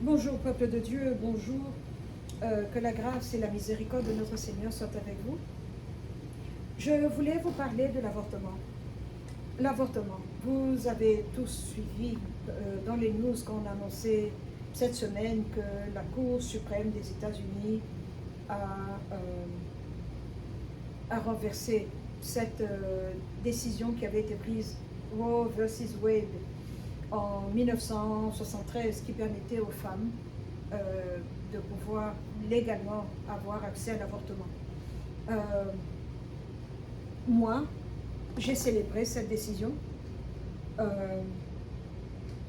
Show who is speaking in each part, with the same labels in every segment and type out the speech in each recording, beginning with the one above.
Speaker 1: Bonjour peuple de Dieu, bonjour. Que la grâce et la miséricorde de notre Seigneur soient avec vous. Je voulais vous parler de l'avortement. L'avortement. Vous avez tous suivi dans les news qu'on a annoncé cette semaine que la Cour suprême des États-Unis a renversé cette décision qui avait été prise, Roe versus Wade, en 1973, qui permettait aux femmes de pouvoir légalement avoir accès à l'avortement. Moi, j'ai célébré cette décision,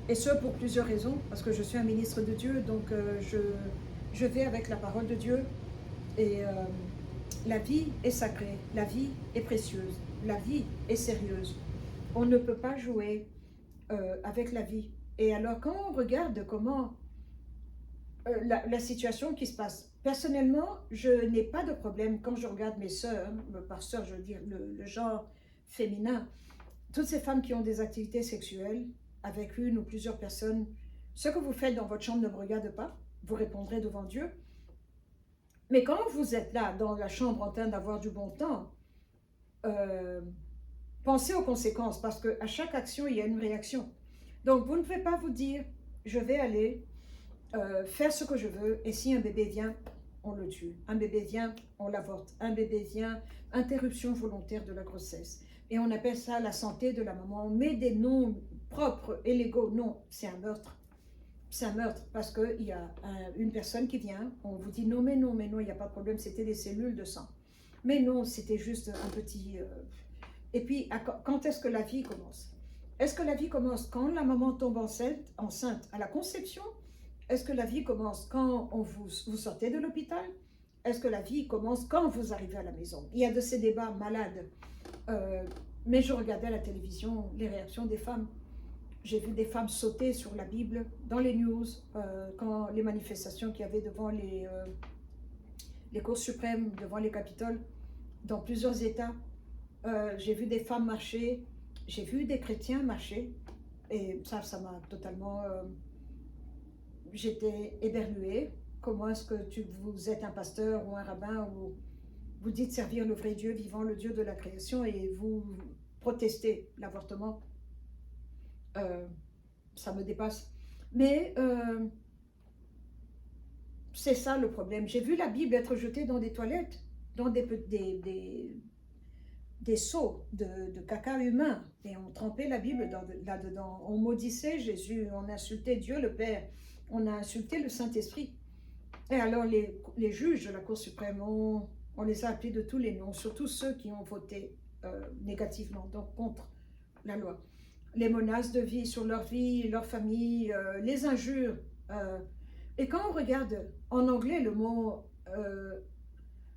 Speaker 1: et ce pour plusieurs raisons, parce que je suis un ministre de Dieu, donc je vais avec la parole de Dieu, et la vie est sacrée, la vie est précieuse, la vie est sérieuse. On ne peut pas jouer avec la vie. Et alors, quand on regarde comment la situation qui se passe, personnellement, je n'ai pas de problème quand je regarde mes sœurs, par sœur, je veux dire le genre féminin, toutes ces femmes qui ont des activités sexuelles avec une ou plusieurs personnes, ce que vous faites dans votre chambre ne me regarde pas, vous répondrez devant Dieu. Mais quand vous êtes là, dans la chambre, en train d'avoir du bon temps, pensez aux conséquences, parce qu'à chaque action, il y a une réaction. Donc, vous ne pouvez pas vous dire, je vais aller faire ce que je veux, et si un bébé vient, on le tue. Un bébé vient, on l'avorte. Un bébé vient, interruption volontaire de la grossesse. Et on appelle ça la santé de la maman. On met des noms propres et légaux. Non, c'est un meurtre. C'est un meurtre parce qu'il y a une personne qui vient, on vous dit non, mais non, mais non, il n'y a pas de problème, c'était des cellules de sang. Mais non, c'était juste un petit... Et puis, quand est-ce que la vie commence? Est-ce que la vie commence quand la maman tombe enceinte à la conception? Est-ce que la vie commence quand vous sortez de l'hôpital? Est-ce que la vie commence quand vous arrivez à la maison? Il y a de ces débats malades. Mais je regardais à la télévision les réactions des femmes. J'ai vu des femmes sauter sur la Bible dans les news, quand les manifestations qu'il y avait devant les cours suprêmes, devant les Capitoles, dans plusieurs États. J'ai vu des femmes marcher, j'ai vu des chrétiens marcher, et ça m'a totalement... j'étais éberluée. Comment est-ce que vous êtes un pasteur ou un rabbin, ou vous dites servir le vrai Dieu vivant, le Dieu de la création, et vous protestez l'avortement? Ça me dépasse. Mais c'est ça le problème. J'ai vu la Bible être jetée dans des toilettes, dans des seaux de caca humain, et on trempait la Bible là-dedans. On maudissait Jésus, on insultait Dieu le Père, on a insulté le Saint-Esprit. Et alors les juges de la Cour suprême, on les a appelés de tous les noms, surtout ceux qui ont voté négativement, donc contre la loi. Les menaces de vie sur leur vie, leur famille, les injures. Et quand on regarde en anglais le mot,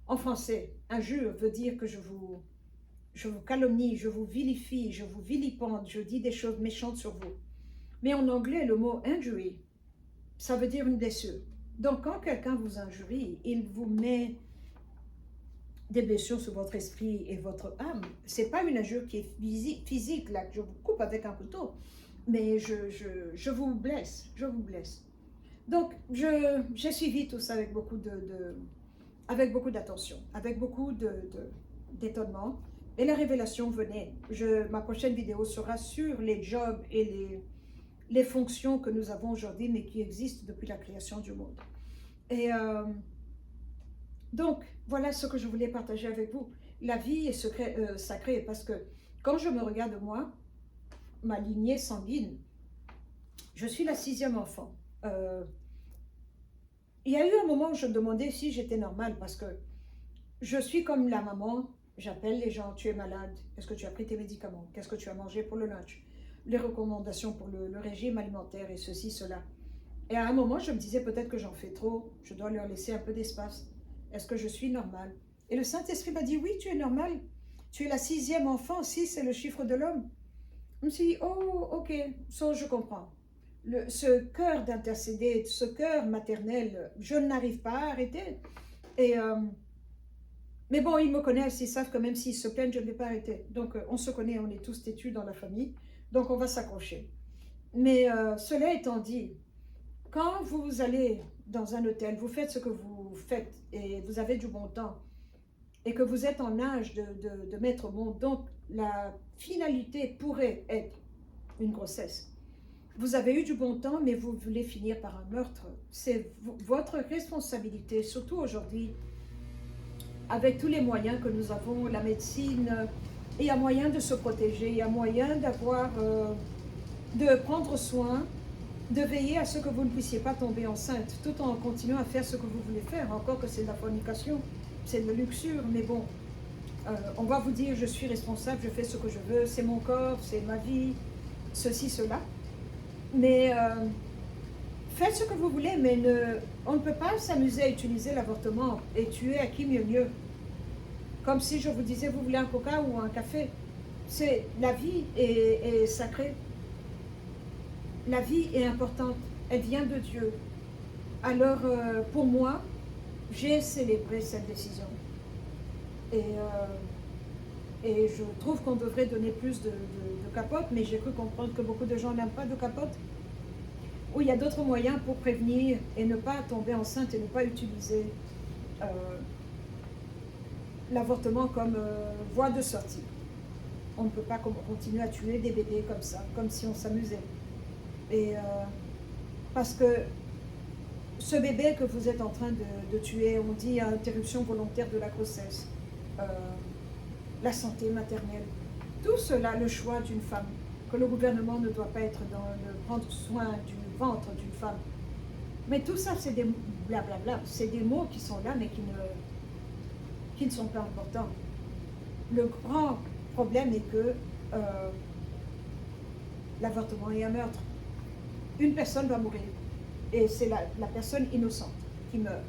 Speaker 1: en français, injure veut dire que je vous calomnie, je vous vilifie, je vous vilipende, je dis des choses méchantes sur vous. Mais en anglais, le mot injury, ça veut dire une blessure. Donc quand quelqu'un vous injurie, il vous met des blessures sur votre esprit et votre âme. C'est pas une injure qui est physique, là, que je vous coupe avec un couteau, mais je vous blesse, je vous blesse. Donc, j'ai suivi tout ça avec beaucoup d'attention, avec beaucoup d'étonnement. Et la révélation venait. Ma prochaine vidéo sera sur les jobs et les fonctions que nous avons aujourd'hui, mais qui existent depuis la création du monde. Et donc, voilà ce que je voulais partager avec vous. La vie est sacrée, parce que quand je me regarde moi, ma lignée sanguine, je suis la 6e enfant. Il y a eu un moment où je me demandais si j'étais normale, parce que je suis comme la maman, j'appelle les gens, tu es malade, est-ce que tu as pris tes médicaments, qu'est-ce que tu as mangé pour le lunch, les recommandations pour le régime alimentaire et ceci, cela. Et à un moment, je me disais peut-être que j'en fais trop, je dois leur laisser un peu d'espace. Est-ce que je suis normale? Et le Saint-Esprit m'a dit, oui, tu es normale. Tu es la 6e enfant, 6 c'est le chiffre de l'homme. Je me suis dit, oh, ok, ça je comprends. Ce cœur d'intercéder, ce cœur maternel, je n'arrive pas à arrêter. Et, mais bon, ils me connaissent, ils savent que même s'ils se plaignent, je ne vais pas arrêter. Donc, on se connaît, on est tous têtus dans la famille, donc on va s'accrocher. Mais cela étant dit, Quand vous allez dans un hôtel, vous faites ce que vous faites et vous avez du bon temps et que vous êtes en âge de mettre au monde, donc la finalité pourrait être une grossesse. Vous avez eu du bon temps, mais vous voulez finir par un meurtre. C'est votre responsabilité, surtout aujourd'hui, avec tous les moyens que nous avons, la médecine, il y a moyen de se protéger, il y a moyen de prendre soin, de veiller à ce que vous ne puissiez pas tomber enceinte, tout en continuant à faire ce que vous voulez faire, encore que c'est de la fornication, c'est de la luxure, mais bon, on va vous dire, je suis responsable, je fais ce que je veux, c'est mon corps, c'est ma vie, ceci, cela. Mais faites ce que vous voulez, mais on ne peut pas s'amuser à utiliser l'avortement et tuer à qui mieux. Comme si je vous disais, vous voulez un coca ou un café. La vie est sacrée. La vie est importante. Elle vient de Dieu. Alors, pour moi, j'ai célébré cette décision. Et je trouve qu'on devrait donner plus de capote, mais j'ai cru comprendre que beaucoup de gens n'aiment pas de capote. Ou il y a d'autres moyens pour prévenir et ne pas tomber enceinte et ne pas utiliser l'avortement comme voie de sortie. On ne peut pas continuer à tuer des bébés comme ça, comme si on s'amusait. Et parce que ce bébé que vous êtes en train de tuer, on dit interruption volontaire de la grossesse, la santé maternelle, tout cela, le choix d'une femme, que le gouvernement ne doit pas être dans le prendre soin du ventre d'une femme. Mais tout ça, c'est des blablabla, c'est des mots qui sont là, mais qui ne sont pas importants. Le grand problème est que l'avortement est un meurtre. Une personne va mourir, et c'est la personne innocente qui meurt.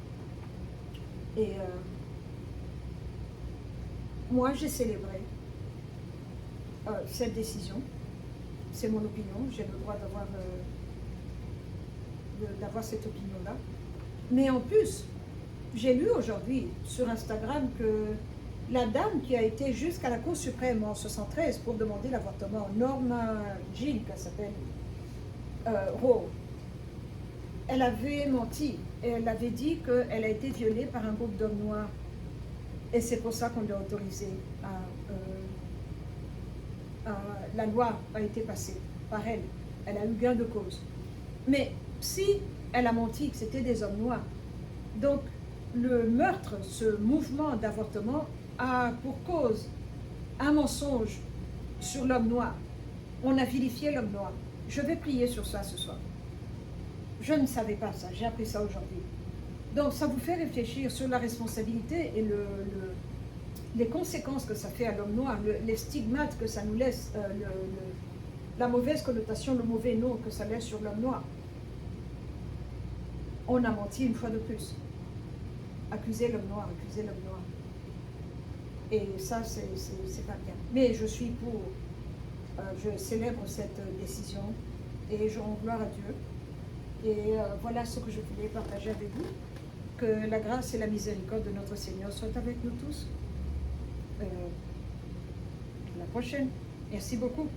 Speaker 1: Et moi, j'ai célébré cette décision. C'est mon opinion, j'ai le droit d'avoir cette opinion-là. Mais en plus, j'ai lu aujourd'hui sur Instagram que la dame qui a été jusqu'à la Cour suprême en 1973 pour demander l'avortement, Norma Jean, qu'elle s'appelle, Roe, elle avait menti et elle avait dit qu'elle a été violée par un groupe d'hommes noirs. Et c'est pour ça qu'on l'a autorisé la loi a été passée par elle. Elle a eu gain de cause. Mais si elle a menti que c'était des hommes noirs, donc le meurtre, ce mouvement d'avortement a pour cause un mensonge sur l'homme noir. On a vilifié l'homme noir. Je vais prier sur ça ce soir. Je ne savais pas ça, j'ai appris ça aujourd'hui. Donc ça vous fait réfléchir sur la responsabilité et les conséquences que ça fait à l'homme noir, les stigmates que ça nous laisse, la mauvaise connotation, le mauvais nom que ça laisse sur l'homme noir. On a menti une fois de plus. Accuser l'homme noir, accuser l'homme noir. Et ça, c'est pas bien. Mais je suis pour, je célèbre cette décision et je rends gloire à Dieu. Et voilà ce que je voulais partager avec vous. Que la grâce et la miséricorde de notre Seigneur soient avec nous tous. À la prochaine. Merci beaucoup.